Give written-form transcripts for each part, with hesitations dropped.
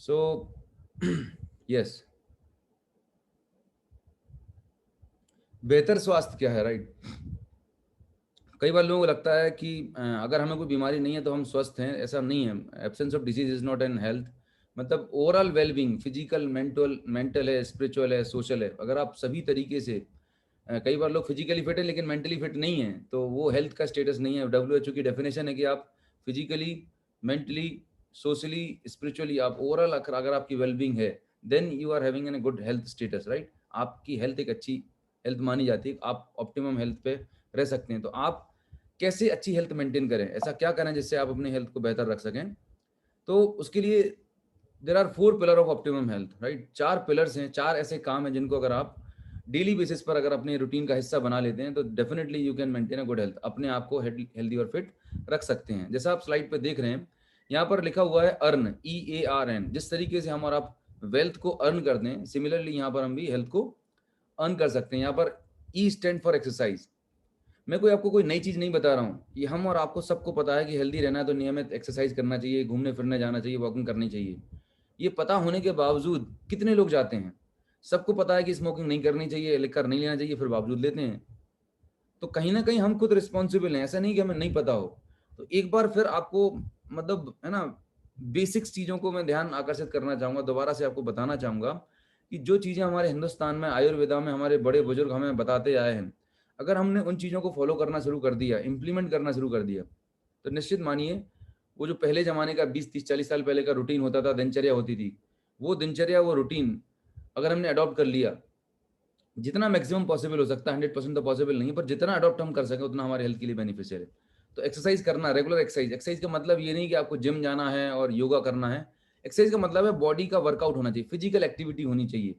So yes, बेहतर स्वास्थ्य क्या है, राइट? कई बार लोगों को लगता है कि अगर हमें कोई बीमारी नहीं है तो हम स्वस्थ हैं। ऐसा नहीं है। Absence of disease is not an health. मतलब overall wellbeing, physical, mental mental है, स्पिरिचुअल है, सोशल है, अगर आप सभी तरीके से कई बार लोग फिजिकली फिट है लेकिन मेंटली फिट नहीं है, तो वो हेल्थ का स्टेटस नहीं है। WHO की डेफिनेशन है कि आप फिजिकली, मेंटली, सोशली, स्पिरिचुअली, आप ओवरऑल अगर आपकी वेलबींग है, then you are having an good health status, right? आपकी हेल्थ एक अच्छी हेल्थ मानी जाती है, आप ऑप्टिमम हेल्थ पे रह सकते हैं। तो आप कैसे अच्छी हेल्थ मेंटेन करें, ऐसा क्या करें जिससे आप अपनी हेल्थ को बेहतर रख सकें? तो उसके लिए there are 4 pillar of optimum health, right? 4 pillars हैं, 4 ऐसे काम हैं जिनको अगर आप डेली बेसिस पर अगर अपने रूटीन का हिस्सा बना लेते हैं तो definitely you can maintain a good health, अपने आप को हेल्दी और फिट रख सकते हैं। जैसा आप स्लाइड पे देख रहे हैं, यहाँ पर लिखा हुआ है अर्न, EARN। जिस तरीके से हम और आप वेल्थ को अर्न करते हैं, सिमिलरली यहाँ पर हम भी हेल्थ को अर्न कर सकते हैं। यहाँ पर E स्टैंड फॉर एक्सरसाइज। मैं कोई आपको कोई नई चीज नहीं बता रहा हूँ, ये हम और आपको सबको पता है कि हेल्दी रहना है तो नियमित एक्सरसाइज करना चाहिए, घूमने फिरने जाना चाहिए, वॉकिंग करनी चाहिए। ये पता होने के बावजूद कितने लोग जाते हैं? सबको पता है कि स्मोकिंग नहीं करनी चाहिए, लिकर नहीं लेना चाहिए, फिर बावजूद लेते हैं। तो कहीं ना कहीं हम खुद रिस्पॉन्सिबल हैं, ऐसा नहीं कि हमें नहीं पता हो। तो एक बार फिर आपको, मतलब है ना, बेसिक्स चीज़ों को मैं ध्यान आकर्षित करना चाहूँगा, दोबारा से आपको बताना चाहूँगा कि जो चीज़ें हमारे हिंदुस्तान में आयुर्वेदा में हमारे बड़े बुजुर्ग हमें बताते आए हैं, अगर हमने उन चीज़ों को फॉलो करना शुरू कर दिया, इम्प्लीमेंट करना शुरू कर दिया, तो निश्चित मानिए वो जो पहले ज़माने का 20 30 40 साल पहले का रूटीन होता था, दिनचर्या होती थी, वो दिनचर्या, वो रूटीन अगर हमने अडॉप्ट कर लिया, जितना मैक्सिमम पॉसिबल हो सकता है, 100% तो पॉसिबल नहीं है, पर जितना अडॉप्ट हम कर सकें उतना हमारे हेल्थ के लिए बेनिफिशियल है। तो एक्सरसाइज करना, रेगुलर एक्सरसाइज। एक्सरसाइज का मतलब ये नहीं कि आपको जिम जाना है और योगा करना है। एक्सरसाइज का मतलब है बॉडी का वर्कआउट होना चाहिए, फिजिकल एक्टिविटी होनी चाहिए।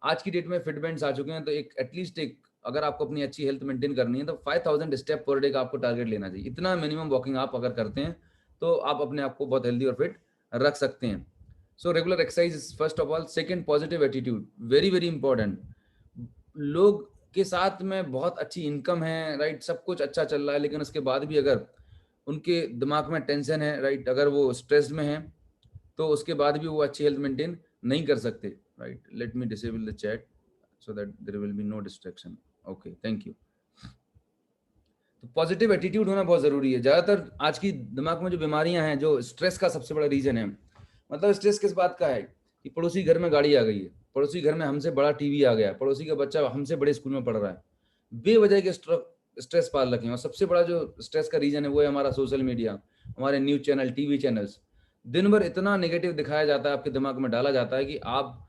आज की डेट में फिटमेंट्स आ चुके हैं, तो एक एटलीस्ट एक, अगर आपको अपनी अच्छी हेल्थ मेंटेन करनी है तो 5000 स्टेप पर डे का आपको टारगेट लेना चाहिए। इतना मिनिमम वॉकिंग आप अगर करते हैं तो आप अपने आप को बहुत हेल्दी और फिट रख सकते हैं। So regular exercise first of all. Second, positive attitude, very very important. लोग के साथ में बहुत अच्छी इनकम है, राइट, सब कुछ अच्छा चल रहा है, लेकिन उसके बाद भी अगर उनके दिमाग में टेंशन है, राइट, अगर वो स्ट्रेस में है, तो उसके बाद भी वो अच्छी हेल्थ मेंटेन नहीं कर सकते, right? Let me disable the chat so that there will be no distraction. Okay, thank you. तो पॉजिटिव एटीट्यूड होना बहुत ज़रूरी है। ज़्यादातर आज की दिमाग में जो बीमारियां हैं, जो स्ट्रेस का सबसे बड़ा रीज़न है, मतलब स्ट्रेस किस बात का है कि पड़ोसी घर में गाड़ी आ गई है, पड़ोसी घर में हमसे बड़ा टीवी आ गया, पड़ोसी का बच्चा हमसे बड़े स्कूल में पढ़ रहा है, बेवजह के स्ट्रेस पाल रखे हैं। और सबसे बड़ा जो स्ट्रेस का रीज़न है वो है हमारा सोशल मीडिया, हमारे न्यूज़ चैनल, टीवी चैनल्स। दिन भर इतना नेगेटिव दिखाया जाता है, आपके दिमाग में डाला जाता है कि आप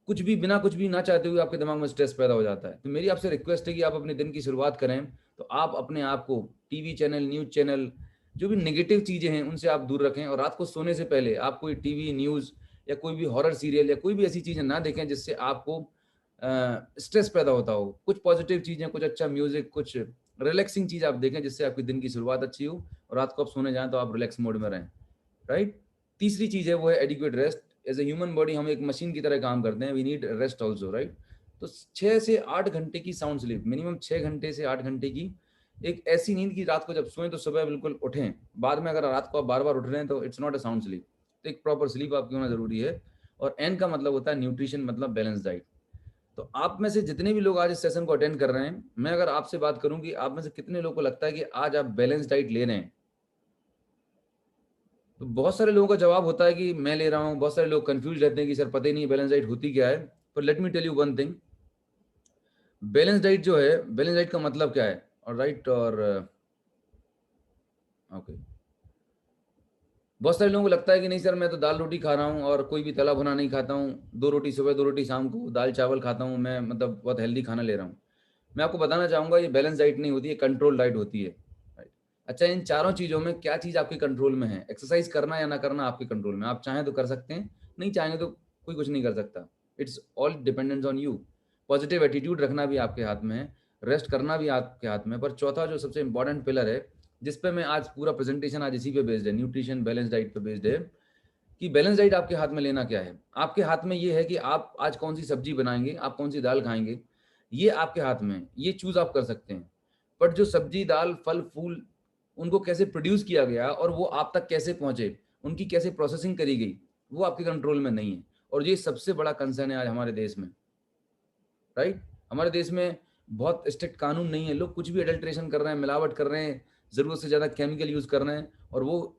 कुछ भी, बिना कुछ भी ना चाहते हुए आपके दिमाग में स्ट्रेस पैदा हो जाता है। तो मेरी आपसे रिक्वेस्ट है कि आप अपने दिन की शुरुआत करें तो आप अपने आप को टीवी चैनल, न्यूज़ चैनल, जो भी नेगेटिव चीज़ें हैं उनसे आप दूर रखें। और रात को सोने से पहले आप कोई टीवी, न्यूज़ या कोई भी हॉरर सीरियल या कोई भी ऐसी चीज़ें ना देखें जिससे आपको स्ट्रेस पैदा होता हो। कुछ पॉजिटिव चीज़ें, कुछ अच्छा म्यूज़िक, कुछ रिलैक्सिंग चीज़ आप देखें जिससे आपकी दिन की शुरुआत अच्छी हो और रात को आप सोने जाएँ तो आप रिलैक्स मोड में रहें, राइट? तीसरी चीज़ है वो है adequate rest. As a human body हम एक मशीन की तरह काम करते हैं, we need rest also, right? तो 6 से 8 घंटे की साउंड स्लीप, मिनिमम 6 घंटे से 8 घंटे की एक ऐसी नींद की रात को जब सोएं तो सुबह बिल्कुल उठें। बाद में अगर रात को आप बार बार उठ रहे हैं तो it's not a sound sleep. तो एक प्रॉपर स्लीप आपकी होना जरूरी है। और एन का मतलब होता है न्यूट्रिशन, मतलब बैलेंस डाइट। तो आप में से जितने भी लोग आज इस सेशन को अटेंड कर रहे हैं, मैं अगर आपसे बात करूं कि आप में से कितने लोगों को लगता है कि आज आप बैलेंस डाइट ले रहे हैं, तो बहुत सारे लोगों का जवाब होता है कि मैं ले रहा हूँ। बहुत सारे लोग कंफ्यूज रहते हैं कि सर पता ही नहीं बैलेंस डाइट होती क्या है। पर let me tell you one thing, balance diet जो है, बैलेंस डाइट का मतलब क्या है, और राइट, और ओके, बहुत सारे लोगों को लगता है कि नहीं सर मैं तो दाल रोटी खा रहा हूँ और कोई भी तला भुना नहीं खाता हूँ, 2 रोटी सुबह 2 रोटी शाम को, दाल चावल खाता हूँ मैं, मतलब बहुत हेल्दी खाना ले रहा हूँ। मैं आपको बताना चाहूँगा ये बैलेंस डाइट नहीं होती है, कंट्रोल डाइट होती है, राइट? अच्छा, इन चारों चीज़ों में क्या चीज़ आपके कंट्रोल में है? एक्सरसाइज करना या ना करना आपके कंट्रोल में। आप चाहें तो कर सकते हैं, नहीं चाहेंगे तो कोई कुछ नहीं कर सकता। It's all dependence on you. Positive attitude रखना भी आपके हाथ में है, रेस्ट करना भी आपके हाथ में है। पर चौथा जो सबसे इंपॉर्टेंट पिलर है, जिस पे मैं आज पूरा प्रेजेंटेशन आज इसी पे बेस्ड है, न्यूट्रिशन बैलेंस डाइट पे बेस्ड है, कि बैलेंस डाइट आपके हाथ में लेना क्या है। आपके हाथ में ये है कि आप आज कौन सी सब्जी बनाएंगे, आप कौन सी दाल खाएंगे, ये आपके हाथ में है, ये चूज आप कर सकते हैं। बट जो सब्जी, दाल, फल, फूल, उनको कैसे प्रोड्यूस किया गया और वो आप तक कैसे पहुंचे, उनकी कैसे प्रोसेसिंग करी गई, वो आपके कंट्रोल में नहीं है। और ये सबसे बड़ा कंसर्न है आज हमारे देश में, राइट। हमारे देश में बहुत स्ट्रिक्ट कानून नहीं है, लोग कुछ भी अडल्ट्रेशन कर रहे हैं, मिलावट कर रहे हैं, जरूरत से ज्यादा केमिकल यूज कर रहे हैं, और वो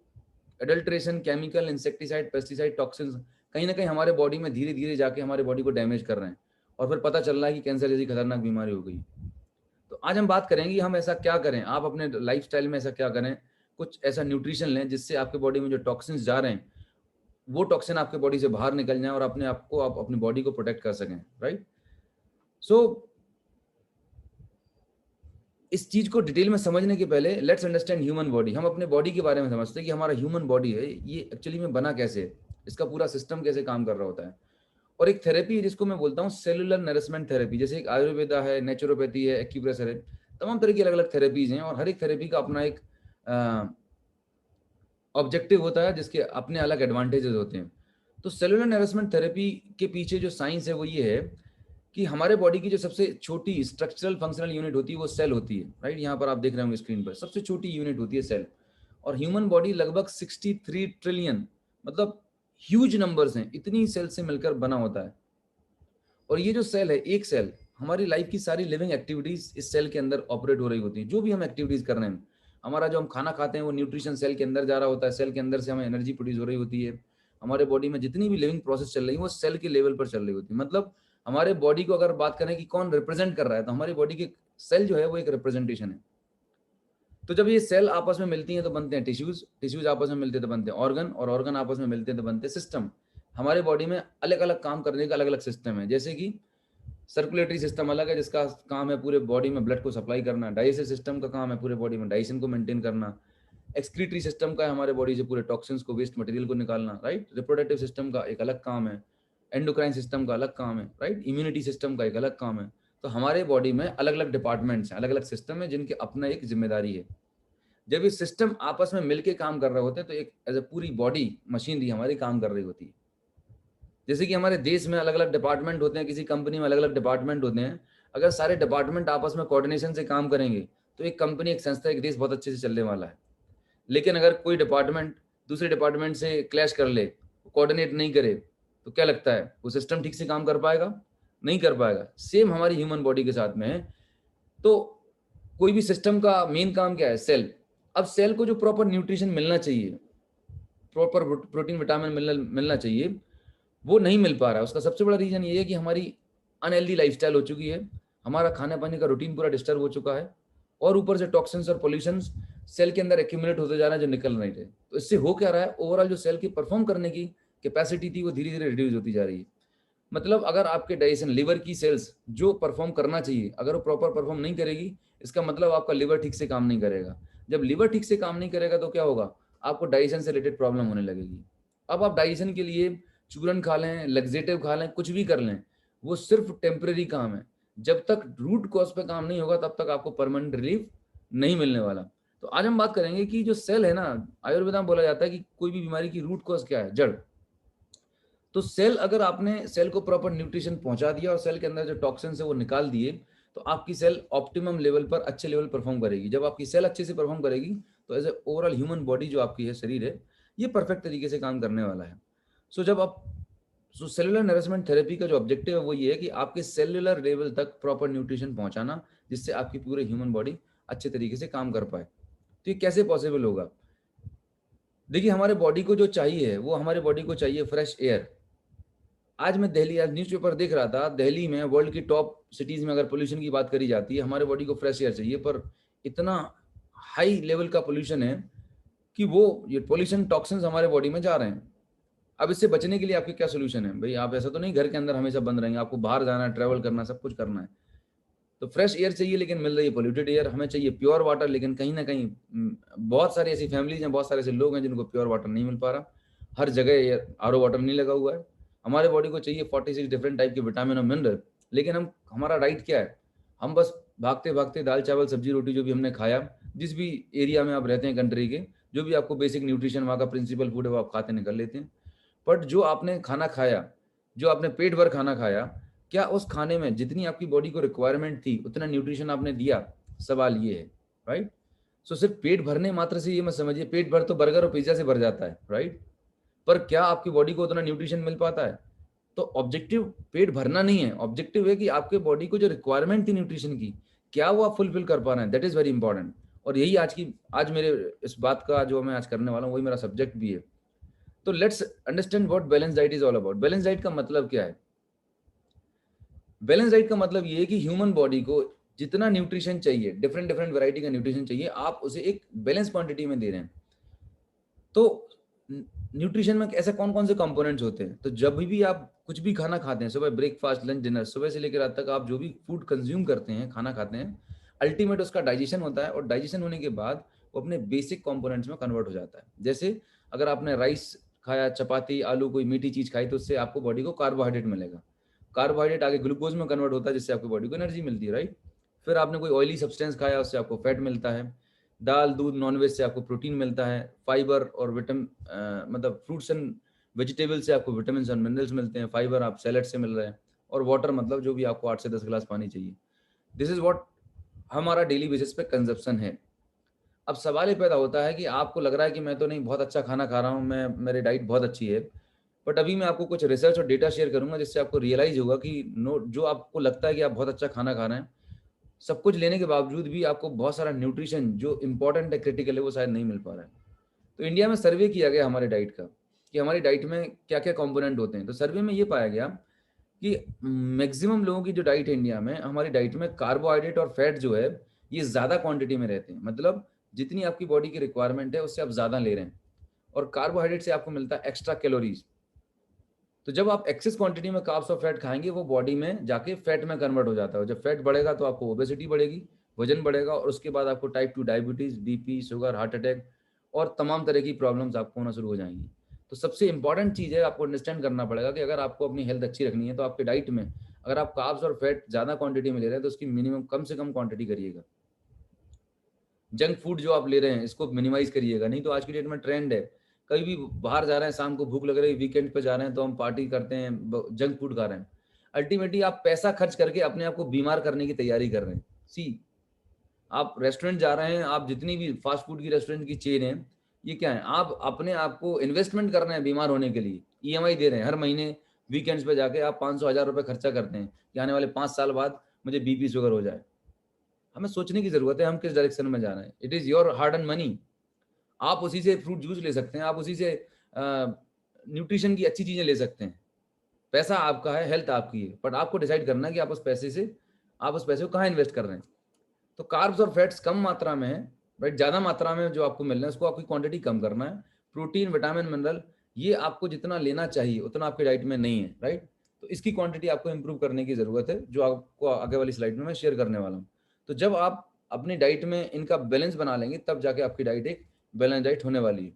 adulteration, chemical, insecticide, pesticide, toxins कहीं ना कहीं हमारे बॉडी में धीरे धीरे जाके हमारे बॉडी को डैमेज कर रहे हैं, और फिर पता चल रहा है कि कैंसर जैसी खतरनाक बीमारी हो गई। तो आज हम बात करेंगे हम ऐसा क्या करें, आप अपने लाइफस्टाइल में ऐसा क्या करें, कुछ ऐसा न्यूट्रिशन लें जिससे आपके बॉडी में जो टॉक्सिन्स जा रहे हैं वो टॉक्सिन आपके बॉडी से बाहर निकल जाए और अपने आप को, आप अपनी बॉडी को प्रोटेक्ट कर सकें, राइट। सो इस चीज को डिटेल में समझने के पहले लेट्स अंडरस्टैंड ह्यूमन बॉडी। हम अपने बॉडी के बारे में समझते हैं कि हमारा ह्यूमन बॉडी है ये एक्चुअली में बना कैसे है, इसका पूरा सिस्टम कैसे काम कर रहा होता है। और एक थेरेपी है जिसको मैं बोलता हूँ सेलुलर नरिशमेंट थेरेपी, जैसे एक आयुर्वेदा है, नेचुरोपैथी है, एक्यूप्रेशर है, तमाम तरह की अलग अलग थेरेपीज हैं, और हर एक थेरेपी का अपना एक ऑब्जेक्टिव होता है जिसके अपने अलग एडवांटेजेस होते हैं। तो सेलुलर नरिशमेंट थेरेपी के पीछे जो साइंस है वो ये है कि हमारे बॉडी की जो सबसे छोटी स्ट्रक्चरल फंक्शनल यूनिट होती है वो सेल होती है, राइट। यहाँ पर आप देख रहे होंगे स्क्रीन पर सबसे छोटी यूनिट होती है सेल। और ह्यूमन बॉडी लगभग 63 ट्रिलियन, मतलब ह्यूज नंबर्स हैं, इतनी सेल से मिलकर बना होता है। और ये जो सेल है, एक सेल हमारी लाइफ की सारी लिविंग एक्टिविटीज इस सेल के अंदर ऑपरेट हो रही होती है। जो भी हम एक्टिविटीज कर रहे हैं, हमारा जो हम खाना खाते हैं वो न्यूट्रिशन सेल के अंदर जा रहा होता है, सेल के अंदर से हमें एनर्जी प्रोड्यूस हो रही होती है। हमारे बॉडी में जितनी भी लिविंग प्रोसेस चल रही है वो सेल के लेवल पर चल रही होती है। मतलब हमारे बॉडी को अगर बात करें कि कौन रिप्रेजेंट कर रहा है, तो हमारी बॉडी के सेल जो है वो एक रिप्रेजेंटेशन है। तो जब ये सेल आपस में मिलती हैं तो बनते हैं टिश्यूज, टिश्यूज आपस में मिलते हैं तो बनते हैं ऑर्गन, और ऑर्गन आपस में मिलते हैं तो बनते हैं सिस्टम। हमारे बॉडी में अलग अलग काम करने का अलग अलग सिस्टम है, जैसे कि सर्कुलेटरी सिस्टम अलग है जिसका काम है पूरे बॉडी में ब्लड को सप्लाई करना, डाइजेस्टिव सिस्टम का काम है पूरे बॉडी में डाइजेशन को मेंटेन करना, एक्सक्रीटरी सिस्टम का है हमारे बॉडी से पूरे टॉक्सिन्स को, वेस्ट मटेरियल को निकालना, राइट। रिप्रोडक्टिव सिस्टम का एक अलग काम है, एंडोक्राइन सिस्टम का अलग काम है, राइट। इम्यूनिटी सिस्टम का एक अलग काम है। तो हमारे बॉडी में अलग अलग डिपार्टमेंट्स हैं, अलग अलग सिस्टम है जिनकी अपना एक जिम्मेदारी है। जब ये सिस्टम आपस में मिलके काम कर रहे होते हैं तो एक एज ए पूरी बॉडी मशीनरी हमारी काम कर रही होती है। जैसे कि हमारे देश में अलग अलग डिपार्टमेंट होते हैं, किसी कंपनी में अलग अलग डिपार्टमेंट होते हैं, अगर सारे डिपार्टमेंट आपस में कोऑर्डिनेशन से काम करेंगे तो एक कंपनी, एक संस्था, एक देश बहुत अच्छे से चलने वाला है। लेकिन अगर कोई डिपार्टमेंट दूसरे डिपार्टमेंट से क्लैश कर ले, कोऑर्डिनेट नहीं करे, तो क्या लगता है वो सिस्टम ठीक से काम कर पाएगा? नहीं कर पाएगा। सेम हमारी ह्यूमन बॉडी के साथ में है। तो कोई भी सिस्टम का मेन काम क्या है? सेल। अब सेल को जो प्रॉपर न्यूट्रिशन मिलना चाहिए, प्रॉपर प्रोटीन विटामिन मिलना चाहिए, वो नहीं मिल पा रहा है। उसका सबसे बड़ा रीजन ये है कि हमारी अनहेल्दी लाइफस्टाइल हो चुकी है, हमारा खाने पाने का रूटीन पूरा डिस्टर्ब हो चुका है, और ऊपर से टॉक्सिन्स और पॉल्यूशंस सेल के अंदर एक्यूमुलेट होते जा रहे हैं जो निकल नहीं रहे। तो इससे हो क्या रहा है, ओवरऑल जो सेल की परफॉर्म करने की कैपेसिटी थी वो धीरे धीरे रिड्यूस होती जा रही है। मतलब अगर आपके डाइजेशन, लिवर की सेल्स जो परफॉर्म करना चाहिए, अगर वो प्रॉपर परफॉर्म नहीं करेगी, इसका मतलब आपका लिवर ठीक से काम नहीं करेगा। जब लिवर ठीक से काम नहीं करेगा तो क्या होगा, आपको डाइजेशन से रिलेटेड प्रॉब्लम होने लगेगी। अब आप डाइजेशन के लिए चूरन खा लें, लग्जेटिव खा लें, कुछ भी कर लें, वो सिर्फ टेम्परेरी काम है। जब तक रूट कॉज पे काम नहीं होगा तब तक आपको परमानेंट रिलीफ नहीं मिलने वाला। तो आज हम बात करेंगे कि जो सेल है ना, आयुर्वेदा में बोला जाता है कि कोई भी बीमारी की रूट कॉज क्या है? जड़। तो सेल, अगर आपने सेल को प्रॉपर न्यूट्रिशन पहुंचा दिया और सेल के अंदर जो टॉक्सिन्स है वो निकाल दिए, तो आपकी सेल ऑप्टिमम लेवल पर, अच्छे लेवल परफॉर्म करेगी। जब आपकी सेल अच्छे से परफॉर्म करेगी तो as a overall human body जो आपकी है, शरीर है, ये परफेक्ट तरीके से काम करने वाला है। सो जब आप सेलुलर नरिशमेंट थेरेपी का जो ऑब्जेक्टिव है वो ये है कि आपके सेलुलर लेवल तक प्रॉपर न्यूट्रिशन पहुंचाना, जिससे आपकी पूरे ह्यूमन बॉडी अच्छे तरीके से काम कर पाए। तो ये कैसे पॉसिबल होगा? देखिए, हमारे बॉडी को जो चाहिए वो, हमारे बॉडी को चाहिए फ्रेश एयर। आज मैं दिल्ली, आज न्यूज़पेपर देख रहा था, दिल्ली में वर्ल्ड की टॉप सिटीज में अगर पोल्यूशन की बात करी जाती है, हमारे बॉडी को फ्रेश एयर चाहिए, पर इतना हाई लेवल का पोल्यूशन है कि वो ये पोल्यूशन टॉक्सिन्स हमारे बॉडी में जा रहे हैं। अब इससे बचने के लिए आपके क्या सोल्यूशन है? भाई आप ऐसा तो नहीं घर के अंदर हमेशा बंद रहेंगे, आपको बाहर जाना है, ट्रैवल करना, सब कुछ करना है। तो फ्रेश एयर चाहिए, लेकिन मिल रही है पोल्यूटेड एयर। हमें चाहिए प्योर वाटर, लेकिन कहीं ना कहीं बहुत सारी ऐसी फैमिलीज हैं, बहुत सारे ऐसे लोग हैं जिनको प्योर वाटर नहीं मिल पा रहा। हर जगह आरओ वाटर नहीं लगा हुआ है। हमारे बॉडी को चाहिए 46 डिफरेंट टाइप के विटामिन और मिनरल, लेकिन हमारा डाइट क्या है? हम बस भागते भागते दाल चावल सब्जी रोटी जो भी हमने खाया, जिस भी एरिया में आप रहते हैं कंट्री के, जो भी आपको बेसिक न्यूट्रिशन वहाँ का प्रिंसिपल फूड है वो आप खाते निकल लेते हैं। बट जो आपने खाना खाया, जो आपने पेट भर खाना खाया, क्या उस खाने में जितनी आपकी बॉडी को रिक्वायरमेंट थी उतना न्यूट्रिशन आपने दिया? सवाल ये है, राइट। सो सिर्फ पेट भरने मात्र से ये मत समझिए पेट भर तो बर्गर और पिज्जा से भर जाता है, राइट। पर क्या आपकी बॉडी को उतना न्यूट्रिशन मिल पाता है? तो ऑब्जेक्टिव पेट भरना नहीं है, ऑब्जेक्टिव है कि आपके बॉडी को जो रिक्वायरमेंट थी न्यूट्रिशन की, क्या वो आप फुलफिल कर पा रहे हैं? That is very important. और यही आज मेरे इस बात का जो मैं आज करने वाला हूँ, वही मेरा सब्जेक्ट भी है। तो let's understand what balance diet is all about. Balance diet का मतलब क्या है? बैलेंस डाइट का मतलब ये है कि ह्यूमन बॉडी को जितना न्यूट्रिशन चाहिए, डिफरेंट डिफरेंट वैरायटी का न्यूट्रिशन चाहिए, आप उसे एक बैलेंस क्वांटिटी में दे रहे हैं। तो न्यूट्रिशन में ऐसे कौन कौन से कंपोनेंट्स होते हैं? तो जब भी आप कुछ भी खाना खाते हैं, सुबह ब्रेकफास्ट, लंच, डिनर, सुबह से लेकर रात तक आप जो भी फूड कंज्यूम करते हैं, खाना खाते हैं, अल्टीमेट उसका डाइजेशन होता है, और डाइजेशन होने के बाद वो अपने बेसिक कंपोनेंट्स में कन्वर्ट हो जाता है। जैसे अगर आपने राइस खाया, चपाती, आलू, कोई मीठी चीज खाई, तो उससे आपको बॉडी को कार्बोहाइड्रेट मिलेगा। कार्बोहाइड्रेट आगे ग्लूकोज में कन्वर्ट होता है, जिससे आपकी बॉडी को एनर्जी मिलती है, राइट। फिर आपने कोई ऑयली सब्सटेंस खाया, उससे आपको फैट मिलता है। दाल, दूध, नॉनवेज से आपको प्रोटीन मिलता है। फाइबर और मतलब फ्रूट्स एंड वेजिटेबल से आपको विटामिन और मिनरल्स मिलते हैं। फाइबर आप सैलेड से मिल रहे हैं। और वाटर मतलब जो भी आपको 8 से 10 गिलास पानी चाहिए। दिस इज व्हाट हमारा डेली बेसिस पे कंजप्शन है। अब सवाल ये पैदा होता है कि आपको लग रहा है कि मैं तो नहीं बहुत अच्छा खाना खा रहा हूँ, मैं मेरी डाइट बहुत अच्छी है। बट अभी मैं आपको कुछ रिसर्च और डेटा शेयर करूंगा, जिससे आपको रियलाइज होगा कि नो, जो आपको लगता है कि आप बहुत अच्छा खाना खा रहे हैं, सब कुछ लेने के बावजूद भी आपको बहुत सारा न्यूट्रिशन जो इंपॉर्टेंट है, क्रिटिकल है, वो शायद नहीं मिल पा रहा है। तो इंडिया में सर्वे किया गया हमारे डाइट का, कि हमारी डाइट में क्या क्या कंपोनेंट होते हैं। तो सर्वे में ये पाया गया कि मैक्सिमम लोगों की जो डाइट है इंडिया में, हमारी डाइट में कार्बोहाइड्रेट और फैट जो है, ये ज़्यादा क्वांटिटी में रहते हैं। मतलब जितनी आपकी बॉडी की रिक्वायरमेंट है, उससे आप ज़्यादा ले रहे हैं। और कार्बोहाइड्रेट से आपको मिलता है एक्स्ट्रा कैलोरीज। तो जब आप एक्सेस क्वांटिटी में कार्ब्स और फैट खाएंगे, वो बॉडी में जाके फैट में कन्वर्ट हो जाता है। जब फैट बढ़ेगा तो आपको ओबेसिटी बढ़ेगी, वजन बढ़ेगा, और उसके बाद आपको type 2 diabetes, BP, sugar, heart attack और तमाम तरह की प्रॉब्लम्स आपको होना शुरू हो जाएंगी। तो सबसे इंपॉर्टेंट चीज़ है, आपको अंडरस्टैंड करना पड़ेगा कि अगर आपको अपनी हेल्थ अच्छी रखनी है, तो आपके डाइट में अगर आप कार्ब्स और फैट ज़्यादा क्वांटिटी में ले रहे हैं, तो उसकी मिनिमम कम से कम क्वांटिटी करिएगा। जंक फूड जो आप ले रहे हैं, इसको मिनिमाइज करिएगा। नहीं तो आज की डेट में ट्रेंड है, कहीं भी बाहर जा रहे हैं, शाम को भूख लग रही है, वीकेंड पे जा रहे हैं, तो हम पार्टी करते हैं, जंक फूड खा रहे हैं। अल्टीमेटली आप पैसा खर्च करके अपने आप को बीमार करने की तैयारी कर रहे हैं। सी, आप रेस्टोरेंट जा रहे हैं, आप जितनी भी फास्ट फूड की रेस्टोरेंट की चेन है, ये क्या है? आप अपने आप को इन्वेस्टमेंट कर रहे हैं बीमार होने के लिए। ईएमआई दे रहे हैं हर महीने, वीकेंड्स पे जाके आप 500,000 रुपये खर्चा करते हैं कि आने वाले 5 साल बाद मुझे बीपी शुगर हो जाए। हमें सोचने की जरूरत है हम किस डायरेक्शन में जा रहे हैं। It is your hard and money. आप उसी से फ्रूट जूस ले सकते हैं, आप उसी से न्यूट्रिशन की अच्छी चीजें ले सकते हैं। पैसा आपका है, हेल्थ आपकी है, बट आपको डिसाइड करना है कि आप उस पैसे को कहाँ इन्वेस्ट कर रहे हैं। तो कार्ब्स और फैट्स कम मात्रा में है, राइट। ज्यादा मात्रा में जो आपको मिल रहा है, उसको आपकी क्वांटिटी कम करना है। प्रोटीन, विटामिन, मिनरल, ये आपको जितना लेना चाहिए उतना आपकी डाइट में नहीं है, राइट। तो इसकी क्वांटिटी आपको इंप्रूव करने की जरूरत है, जो आपको आगे वाली स्लाइड में मैं शेयर करने वाला हूँ। तो जब आप अपनी डाइट में इनका बैलेंस बना लेंगे, तब जाके आपकी डाइट एक बैलेंस डाइट होने वाली है।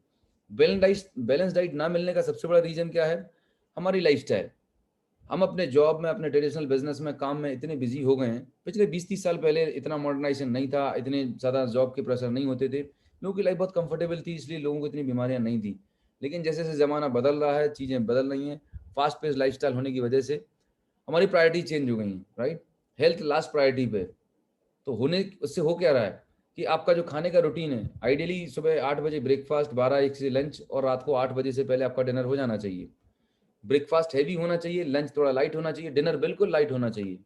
बैलेंस डाइट ना मिलने का सबसे बड़ा रीजन क्या है? हमारी लाइफस्टाइल। हम अपने जॉब में, अपने ट्रेडिशनल बिजनेस में, काम में इतने बिजी हो गए हैं। पिछले 20-30 साल पहले इतना मॉडर्नाइजेशन नहीं था, इतने ज़्यादा जॉब के प्रेशर नहीं होते थे, लोगों की लाइफ बहुत कंफर्टेबल थी, इसलिए लोगों को इतनी बीमारियां नहीं थी। लेकिन जैसे जैसे ज़माना बदल रहा है, चीज़ें बदल रही हैं, फास्ट पेस लाइफस्टाइल होने की वजह से हमारी प्रायोरिटी चेंज हो गई हैं, राइट। हेल्थ लास्ट प्रायोरिटी पे। तो होने उससे हो क्या रहा है कि आपका जो खाने का रूटीन है, आइडियली सुबह 8 बजे ब्रेकफास्ट, 12-1 से लंच, और रात को 8 बजे से पहले आपका डिनर हो जाना चाहिए। ब्रेकफास्ट हैवी होना चाहिए, लंच थोड़ा लाइट होना चाहिए, डिनर बिल्कुल लाइट होना चाहिए।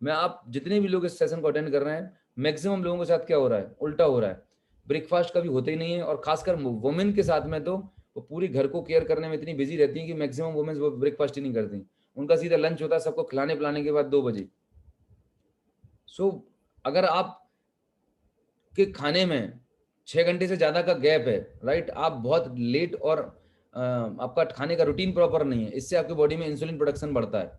मैं आप जितने भी लोग इस सेशन को अटेंड कर रहे हैं, मैक्सिमम लोगों के साथ क्या हो रहा है? उल्टा हो रहा है। ब्रेकफास्ट कभी होता ही नहीं है, और खासकर वुमेन के साथ में तो वो पूरी घर को केयर करने में इतनी बिजी रहती हैं कि मैक्सिमम वुमेन्स वो ब्रेकफास्ट ही नहीं करती। उनका सीधा लंच होता है सबको खिलाने पिलाने के बाद 2 बजे। सो अगर आप के खाने में 6 घंटे से ज़्यादा का गैप है, राइट, आप बहुत लेट, और आपका खाने का रूटीन प्रॉपर नहीं है, इससे आपकी बॉडी में इंसुलिन प्रोडक्शन बढ़ता है,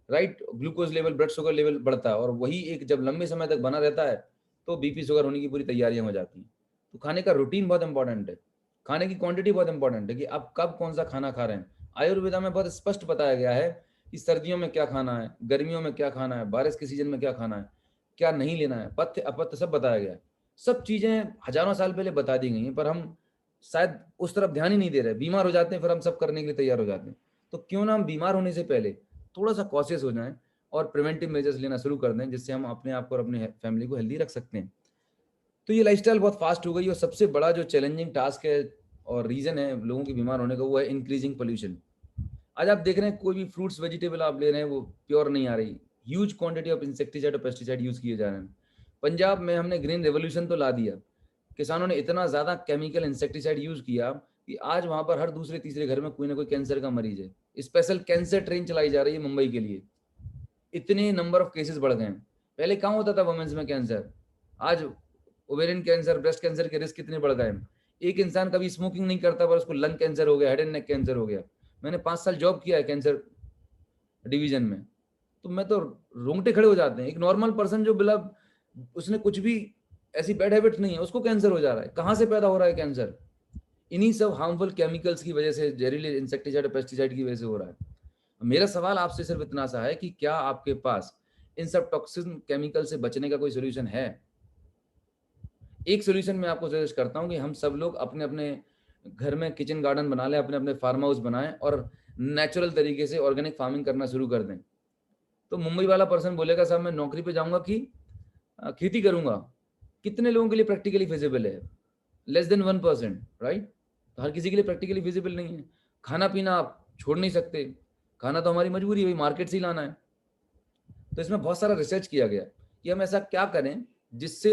right, glucose level, blood sugar level बढ़ता है, और वही एक जब लंबे समय तक बना रहता है, तो बीपी शुगर होने की पूरी तैयारियां हो जाती हैं। तो खाने का रूटीन बहुत इंपॉर्टेंट है, खाने की क्वांटिटी बहुत इंपॉर्टेंट है कि आप कब कौन सा खाना खा रहे हैं। आयुर्वेदा में बहुत स्पष्ट बताया गया है कि सर्दियों में क्या खाना है, गर्मियों में क्या खाना है, बारिश के सीजन में क्या खाना है, क्या नहीं लेना है, पथ्य अपथ्य सब बताया गया है। सब चीजें हजारों साल पहले बता दी गई हैं, पर हम शायद उस तरफ ध्यान ही नहीं दे रहे। बीमार हो जाते हैं, फिर हम सब करने के लिए तैयार हो जाते हैं। तो क्यों ना हम बीमार होने से पहले थोड़ा सा कॉशियस हो जाएं और प्रिवेंटिव मेजर्स लेना शुरू कर दें, जिससे हम अपने आप को और अपने फैमिली को हेल्दी रख सकते हैं। तो ये लाइफस्टाइल बहुत फास्ट हो गई, और सबसे बड़ा जो चैलेंजिंग टास्क है और रीज़न है लोगों के बीमार होने का, वो है इंक्रीजिंग पोल्यूशन। आज आप देख रहे हैं कोई भी फ्रूट्स वेजिटेबल आप ले रहे हैं वो प्योर नहीं आ रही, ह्यूज क्वांटिटी ऑफ इंसेक्टिसाइड और पेस्टिसाइड यूज़ किए जा रहे हैं। पंजाब में हमने ग्रीन रेवोल्यूशन तो ला दिया, किसानों ने इतना ज़्यादा केमिकल इंसेक्टिसाइड यूज़ किया कि आज वहाँ पर हर दूसरे तीसरे घर में कोई ना कोई कैंसर का मरीज है। स्पेशल कैंसर ट्रेन चलाई जा रही है मुंबई के लिए, इतने नंबर ऑफ केसेस बढ़ गए हैं। पहले कहाँ होता था वुमेन्स में कैंसर, आज ओवेरियन कैंसर, ब्रेस्ट कैंसर के रिस्क कितने बढ़ गए हैं। एक इंसान कभी स्मोकिंग नहीं करता पर उसको लंग कैंसर हो गया, हेड एंड नेक कैंसर हो गया। मैंने 5 साल जॉब किया है कैंसर डिवीजन में, तो मैं तो रोंगटे खड़े हो जाते हैं। एक नॉर्मल पर्सन जो बिला उसने कुछ भी ऐसी बैड हैबिट नहीं है, उसको कैंसर हो जा रहा है। कहाँ से पैदा हो रहा है कैंसर? इन्हीं सब हार्मफुल केमिकल्स की वजह से, जहरीले इंसेक्टिसाइड और पेस्टिसाइड की वजह से हो रहा है। मेरा सवाल आपसे सिर्फ इतना सा है कि क्या आपके पास इन सब टॉक्सिन केमिकल से बचने का कोई सोल्यूशन है? एक सोल्यूशन मैं आपको सजेस्ट करता हूँ कि हम सब लोग अपने अपने घर में किचन गार्डन बना लें, अपने अपने फार्म हाउस बनाएं और नेचुरल तरीके से ऑर्गेनिक फार्मिंग करना शुरू कर दें। तो मुंबई वाला पर्सन बोलेगा साहब मैं नौकरी पे जाऊंगा कि खेती करूंगा। कितने लोगों के लिए प्रैक्टिकली फिजिबल है? Less than 1%, right? तो हर किसी के लिए प्रैक्टिकली फिजिबल नहीं है। खाना पीना आप छोड़ नहीं सकते, खाना तो हमारी मजबूरी है, भाई मार्केट से ही लाना है। तो इसमें बहुत सारा रिसर्च किया गया कि हम ऐसा क्या करें जिससे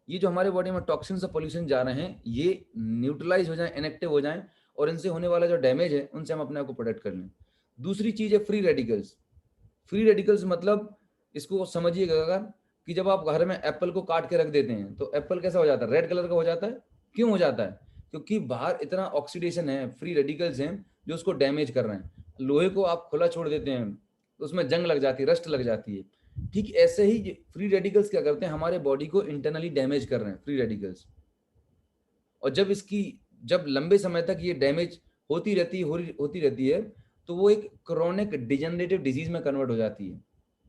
ये जो हमारे बॉडी में टॉक्सिन्स और पोल्यूशन जा रहे हैं ये न्यूट्रलाइज हो जाएं, इनएक्टिव हो जाएं, और इनसे होने वाला जो डैमेज है उनसे हम अपने आप को प्रोटेक्ट कर लें। दूसरी चीज है फ्री रेडिकल्स। फ्री रेडिकल्स मतलब, इसको समझिएगा अगर, कि जब आप घर में एप्पल को काट के रख देते हैं तो एप्पल कैसा हो जाता है? रेड कलर का हो जाता है। क्यों हो जाता है? क्योंकि बाहर इतना ऑक्सीडेशन है, फ्री रेडिकल्स हैं जो उसको डैमेज कर रहे हैं। लोहे को आप खुला छोड़ देते हैं तो उसमें जंग लग जाती है, रस्ट लग जाती है। ठीक ऐसे ही फ्री रेडिकल्स क्या करते हैं, हमारे बॉडी को इंटरनली डैमेज कर रहे हैं फ्री रेडिकल्स। और जब लंबे समय तक ये डैमेज होती रहती है तो वो एक क्रोनिक डिजेनरेटिव डिजीज में कन्वर्ट हो जाती है।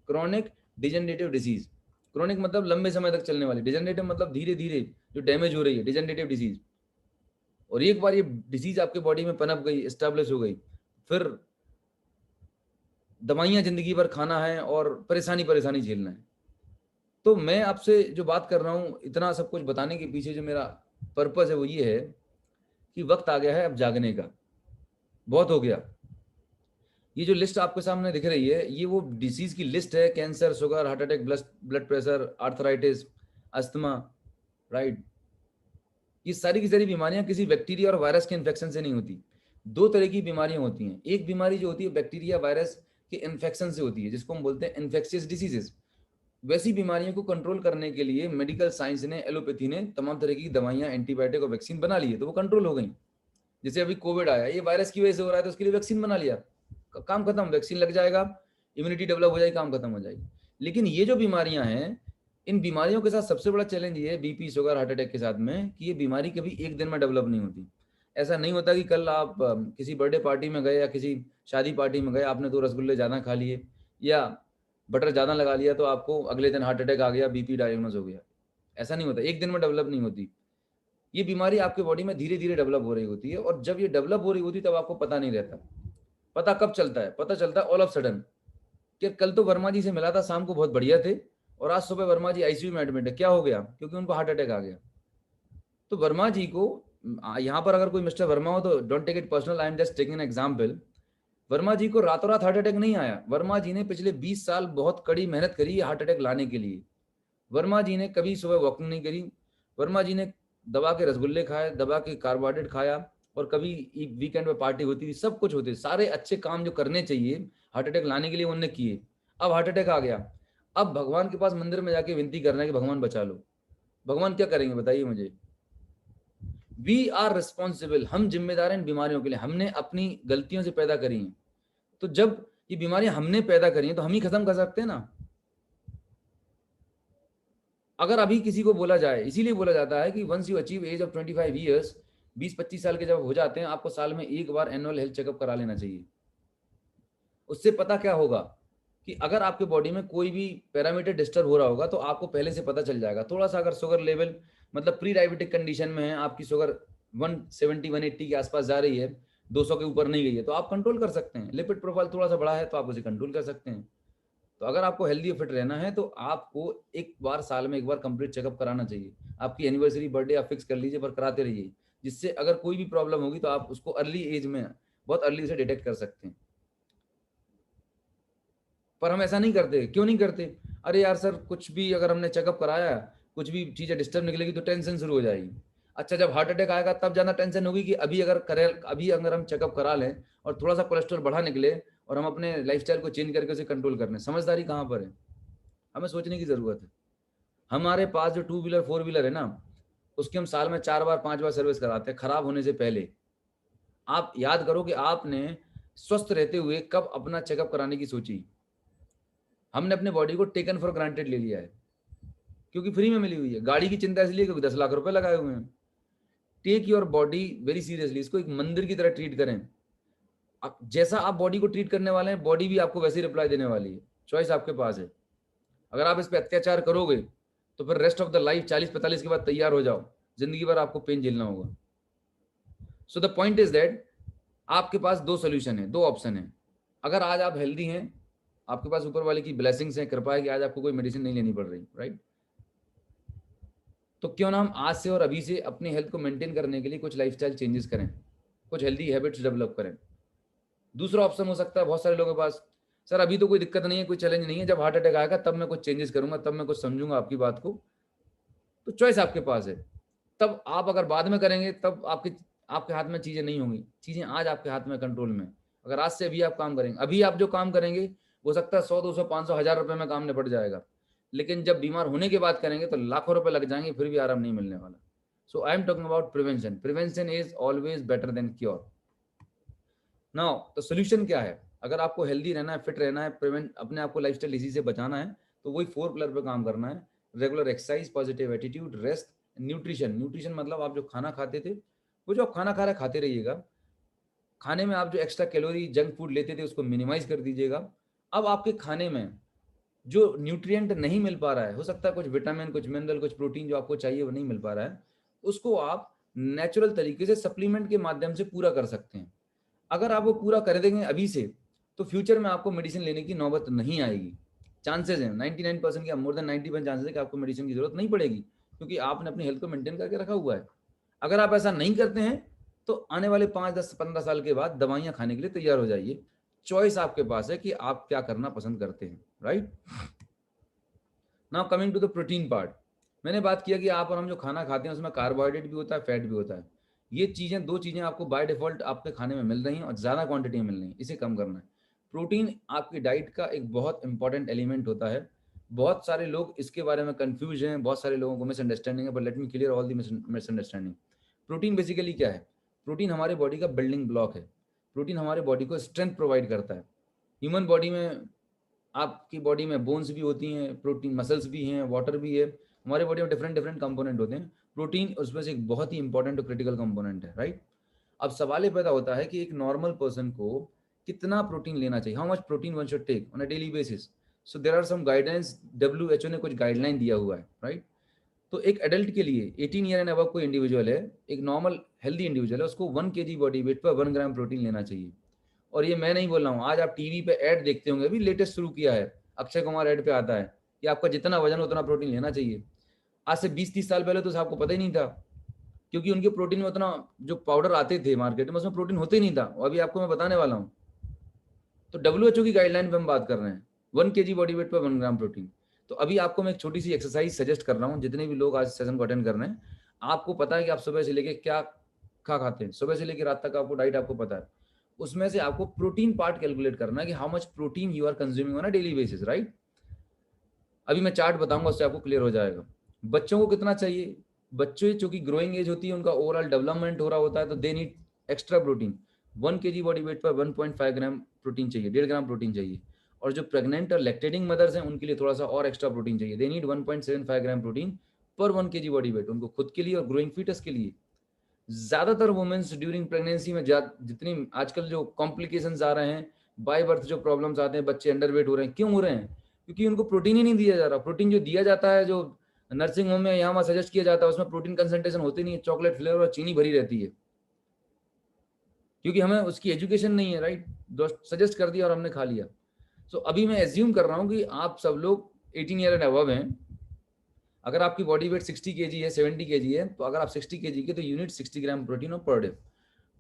क्रोनिक डिजेनरेटिव डिजीज, क्रोनिक मतलब लंबे समय तक चलने वाली, डिजेनरेटिव मतलब धीरे धीरे जो डैमेज हो रही है, डिजेनरेटिव डिजीज। और एक बार ये डिजीज आपके बॉडी में पनप गई, एस्टेब्लिश हो गई, फिर दवाइयां जिंदगी भर खाना है और परेशानी परेशानी झेलना है। तो मैं आपसे जो बात कर रहा हूँ, इतना सब कुछ बताने के पीछे जो मेरा पर्पस है वो ये है कि वक्त आ गया है अब जागने का, बहुत हो गया। ये जो लिस्ट आपके सामने दिख रही है ये वो डिसीज की लिस्ट है, cancer, sugar, heart attack, blood pressure, arthritis, asthma, right? ये सारी की सारी बीमारियां किसी बैक्टीरिया और वायरस के इन्फेक्शन से नहीं होती। दो तरह की बीमारियां होती हैं। एक बीमारी जो होती है बैक्टीरिया वायरस के इन्फेक्शन से होती है, जिसको हम बोलते हैं इन्फेक्शियस डिसीजेस। वैसी बीमारियों को कंट्रोल करने के लिए मेडिकल साइंस ने, एलोपैथी ने तमाम तरह की दवाइयां, एंटीबायोटिक और वैक्सीन बना ली है, तो वो कंट्रोल हो गई। जैसे अभी कोविड आया, ये वायरस की वजह से हो रहा है तो उसके लिए वैक्सीन बना लिया, काम खत्म, वैक्सीन लग जाएगा, इम्यूनिटी डेवलप हो जाएगी, काम खत्म हो जाएगी। लेकिन ये जो बीमारियां हैं, इन बीमारियों के साथ सबसे बड़ा चैलेंज ये है, बीपी, शुगर, हार्ट अटैक के साथ में, कि ये बीमारी कभी एक दिन में डेवलप नहीं होती। ऐसा नहीं होता कि कल आप किसी बर्थडे पार्टी में गए या किसी शादी पार्टी में गए, आपने तो रसगुल्ले ज़्यादा खा लिए या बटर ज़्यादा लगा लिया तो आपको अगले दिन हार्ट अटैक आ गया, बीपी डायग्नोज हो गया। ऐसा नहीं होता, एक दिन में डेवलप नहीं होती। ये बीमारी आपके बॉडी में धीरे धीरे डेवलप हो रही होती है, और जब ये डेवलप हो रही होती है तब आपको पता नहीं रहता। पता कब चलता है? पता चलता है ऑल ऑफ सडन, कि कल तो वर्मा जी से मिला था, शाम को बहुत बढ़िया थे, और आज सुबह वर्मा जी आईसीयू में एडमिट है। क्या हो गया? क्योंकि उनको हार्ट अटैक आ गया। तो वर्मा जी को, यहाँ पर अगर कोई मिस्टर वर्मा हो तो don't take it personal, I am just taking an example. Verma ji को रातों रात हार्ट अटैक नहीं आया। वर्मा जी ने पिछले 20 साल बहुत कड़ी मेहनत करी हार्ट अटैक लाने के लिए। वर्मा जी ने कभी सुबह वॉकिंग नहीं करी, वर्मा जी ने दबा के रसगुल्ले खाए, दबा के कार्बोहाइड्रेट खाया, और कभी वीकेंड में पार्टी होती थी, सब कुछ होते, सारे अच्छे काम जो करने चाहिए हार्ट अटैक लाने के लिए उन्होंने किए। अब हार्ट अटैक आ गया, अब भगवान के पास मंदिर में जाके विनती करना है कि भगवान बचा लो। भगवान क्या करेंगे बताइए मुझे? वी आर रिस्पॉन्सिबल, हम जिम्मेदार हैं इन बीमारियों के लिए, हमने अपनी गलतियों से पैदा करी हैं। तो जब ये बीमारियां हमने पैदा करी हैं तो हम ही खत्म कर सकते हैं ना। अगर अभी किसी को बोला जाए, इसीलिए बोला जाता है कि once you achieve age of 25 years, 20-25 साल के जब हो जाते हैं, आपको साल में एक बार एनुअल हेल्थ चेकअप करा लेना चाहिए। उससे पता क्या होगा कि अगर आपके बॉडी में कोई भी पैरामीटर डिस्टर्ब हो रहा होगा तो आपको पहले से पता चल जाएगा। थोड़ा सा अगर शुगर लेवल, मतलब प्री डायबिटिक कंडीशन में है, आपकी शुगर 170-180 के आसपास जा रही है, 200 के ऊपर नहीं गई है, तो आप कंट्रोल कर सकते हैं। लिपिड प्रोफाइल थोड़ा सा बड़ा है तो आप उसे कंट्रोल कर सकते हैं। तो अगर आपको हेल्दी फिट रहना है तो आपको एक बार साल में एक बार कंप्लीट चेकअप कराना चाहिए। आपकी एनिवर्सरी, बर्थडे आप फिक्स कर लीजिए, पर कराते रहिए। जिससे अगर कोई भी प्रॉब्लम होगी तो आप उसको अर्ली एज में, बहुत अर्ली से डिटेक्ट कर सकते हैं। पर हम ऐसा नहीं करते। क्यों नहीं करते? अरे यार सर, कुछ भी अगर हमने चेकअप कराया, कुछ भी चीजें डिस्टर्ब निकलेगी तो टेंशन शुरू हो जाएगी। अच्छा, जब हार्ट अटैक आएगा तब ज्यादा टेंशन होगी कि अभी अगर हम चेकअप करा लें और थोड़ा सा कोलेस्ट्रॉल बढ़ा निकले और हम अपने लाइफस्टाइल को चेंज करके उसे कंट्रोल कर लें। समझदारी कहाँ पर है? हमें सोचने की जरूरत है। हमारे पास जो 2 व्हीलर 4 व्हीलर है ना, उसकी हम साल में 4 बार 5 बार सर्विस कराते हैं खराब होने से पहले। आप याद करो कि आपने स्वस्थ रहते हुए कब अपना चेकअप कराने की सोची? हमने अपने बॉडी को टेकन फॉर ग्रांटेड ले लिया है, क्योंकि फ्री में मिली हुई है। गाड़ी की चिंता इसलिए क्योंकि 10 लाख रुपए लगाए हुए हैं। Take your body very seriously, इसको एक मंदिर की तरह ट्रीट करें। जैसा आप बॉडी को ट्रीट करने वाले हैं, बॉडी भी आपको वैसे रिप्लाई देने वाली है। चॉइस आपके पास है। अगर आप इस पर अत्याचार करोगे तो फिर रेस्ट ऑफ द लाइफ 40-45 के बाद तैयार हो जाओ, जिंदगी भर आपको पेन झेलना होगा। So the point is that आपके पास 2 सोल्यूशन है, 2 ऑप्शन है। अगर आज आप हेल्दी हैं, आपके पास ऊपर वाले की ब्लेसिंग्स हैं, कृपा है कि आज आपको कोई मेडिसिन नहीं लेनी पड़ रही, राइट? तो क्यों ना हम आज से और अभी से अपनी हेल्थ को मेंटेन करने के लिए कुछ लाइफस्टाइल चेंजेस करें, कुछ हेल्दी हैबिट्स डेवलप करें। दूसरा ऑप्शन हो सकता है बहुत सारे लोगों के पास, सर अभी तो कोई दिक्कत नहीं है, कोई चैलेंज नहीं है, जब हार्ट अटैक आएगा तब मैं कुछ चेंजेस करूंगा, तब मैं कुछ समझूंगा आपकी बात को। तो चॉइस आपके पास है। तब आप अगर बाद में करेंगे तब आपके हाथ में चीजें नहीं होंगी। चीजें आज आपके हाथ में, कंट्रोल में। अगर आज से अभी आप काम करेंगे, अभी आप जो काम करेंगे हो सकता है 100 200 500 1000 रुपए में काम निपट जाएगा, लेकिन जब बीमार होने के बाद करेंगे तो लाखों रुपए लग जाएंगे, फिर भी आराम नहीं मिलने वाला। So I am talking about prevention. Prevention is always better than cure. Now तो सोल्यूशन क्या है? अगर आपको हेल्दी रहना है, फिट रहना है, प्रिवेंट अपने आपको लाइफस्टाइल डिजीज से बचाना है, तो वही 4 पिलर पे काम करना है। Regular exercise, positive attitude, rest, nutrition. Nutrition मतलब आप जो खाना खाते थे, वो जो आप खाना खा रहे खाते रहिएगा। खाने में आप जो एक्स्ट्रा कैलोरी जंक फूड लेते थे उसको मिनिमाइज कर दीजिएगा। अब आपके खाने में जो न्यूट्रिएंट नहीं मिल पा रहा है, हो सकता है कुछ विटामिन, कुछ मिनरल, कुछ प्रोटीन जो आपको चाहिए वो नहीं मिल पा रहा है, उसको आप नेचुरल तरीके से सप्लीमेंट के माध्यम से पूरा कर सकते हैं। अगर आप वो पूरा कर देंगे अभी से, तो फ्यूचर में आपको मेडिसिन लेने की नौबत नहीं आएगी। चांसेस हैं 99% या मोर देन 90% चांसेस है कि आपको मेडिसिन की जरूरत नहीं पड़ेगी, क्योंकि आपने अपनी हेल्थ को मेंटेन करके रखा हुआ है। अगर आप ऐसा नहीं करते हैं तो आने वाले 5 10 15 साल के बाद दवाइयां खाने के लिए तैयार हो जाइए। चॉइस आपके पास है कि आप क्या करना पसंद करते हैं, right? Now coming to the protein part. मैंने बात किया कि आप और हम जो खाना खाते हैं उसमें कार्बोहाइड्रेट भी होता है, फैट भी होता है। ये चीज़ें, 2 चीज़ें आपको बाय डिफॉल्ट आपके खाने में मिल रही हैं और ज़्यादा क्वांटिटी में मिल रही हैं, इसे कम करना है। प्रोटीन आपकी डाइट का एक बहुत इंपॉर्टेंट एलिमेंट होता है। बहुत सारे लोग इसके बारे में कंफ्यूज हैं, बहुत सारे लोगों को मिसअंडरस्टैंडिंग है, but let me clear all the misunderstanding. Protein basically क्या है? प्रोटीन हमारे बॉडी का बिल्डिंग ब्लॉक है। प्रोटीन हमारे बॉडी को स्ट्रेंथ प्रोवाइड करता है। ह्यूमन बॉडी में, आपकी बॉडी में बोन्स भी होती हैं, प्रोटीन मसल्स भी हैं, वाटर भी है। हमारे बॉडी में डिफरेंट डिफरेंट कंपोनेंट होते हैं। प्रोटीन उसमें से एक बहुत ही इंपॉर्टेंट और क्रिटिकल कंपोनेंट है, राइट? अब सवाल ये पैदा होता है कि एक नॉर्मल पर्सन को कितना प्रोटीन लेना चाहिए, how much protein one should take on a daily basis. So there are some guidance, WHO ने कुछ गाइडलाइन दिया हुआ है, राइट? तो एक एडल्ट के लिए 18 ईयर एंड अबव कोई इंडिविजुअल है, एक नॉर्मल हेल्दी इंडिविजुअल है, उसको 1 kg बॉडी वेट पर 1 ग्राम प्रोटीन लेना चाहिए। और ये मैं नहीं बोल रहा हूँ, आज आप टीवी पे ऐड देखते होंगे, अभी लेटेस्ट शुरू किया है, अक्षय कुमार ऐड पे आता है कि आपका जितना वजन उतना प्रोटीन लेना चाहिए। आज से 20-30 साल पहले तो आपको पता ही नहीं था, क्योंकि उनके प्रोटीन में उतना, जो पाउडर आते थे मार्केट में उसमें प्रोटीन होते ही नहीं था। अभी आपको मैं बताने वाला हूँ। तो WHO की गाइडलाइन पे हम बात कर रहे हैं, 1 kg बॉडी वेट पर 1 ग्राम प्रोटीन। तो अभी आपको मैं एक छोटी सी एक्सरसाइज सजेस्ट कर रहा हूँ, जितने भी लोग आज सेशन को अटेंड कर रहे हैं, आपको पता है कि आप सुबह से लेके क्या खाते हैं, सुबह से लेकर रात तक आपको डाइट आपको पता है। उसमें से आपको प्रोटीन पार्ट कैलकुलेट करना है कि how much protein you are consuming on a daily basis, right? अभी मैं चार्ट बताऊंगा, उससे आपको क्लियर हो जाएगा। बच्चों को कितना चाहिए? बच्चे चूंकि ग्रोइंग एज होती है, उनका ओवरऑल डेवलपमेंट हो रहा होता है, तो they need extra protein. 1 kg body weight पर 1.5 ग्राम प्रोटीन चाहिए, 1.5 ग्राम प्रोटीन चाहिए। और जो प्रेग्नेंट और लैक्टेटिंग मदर्स हैं उनके लिए थोड़ा सा और एक्स्ट्रा प्रोटीन चाहिए, दे नीड 1.75 ग्राम प्रोटीन पर 1 kg बॉडी वेट, उनको खुद के लिए और ग्रोइंग फीटस के लिए। ज्यादातर वुमेन्स ड्यूरिंग प्रेगनेंसी में जितनी आजकल जो कॉम्प्लिकेशंस आ रहे हैं, बाय बर्थ जो प्रॉब्लम्स आते हैं, बच्चे अंडरवेट हो रहे हैं, क्यों हो रहे हैं? क्योंकि उनको प्रोटीन ही नहीं दिया जा रहा। प्रोटीन जो दिया जाता है, जो नर्सिंग होम में यहाँ वहाँ सजेस्ट किया जाता है, उसमें प्रोटीन कंसंट्रेशन होती नहीं है, चॉकलेट फ्लेवर और चीनी भरी रहती है, क्योंकि हमें उसकी एजुकेशन नहीं है, राइट? दोस्त सजेस्ट कर दिया और हमने खा लिया। सो अभी मैं एज्यूम कर रहा हूँ कि आप सब लोग 18 ईयर एंड अबव हैं। अगर आपकी बॉडी वेट 60 kg है, 70 kg है, तो अगर आप 60 kg के, तो unit 60 gram protein of per day.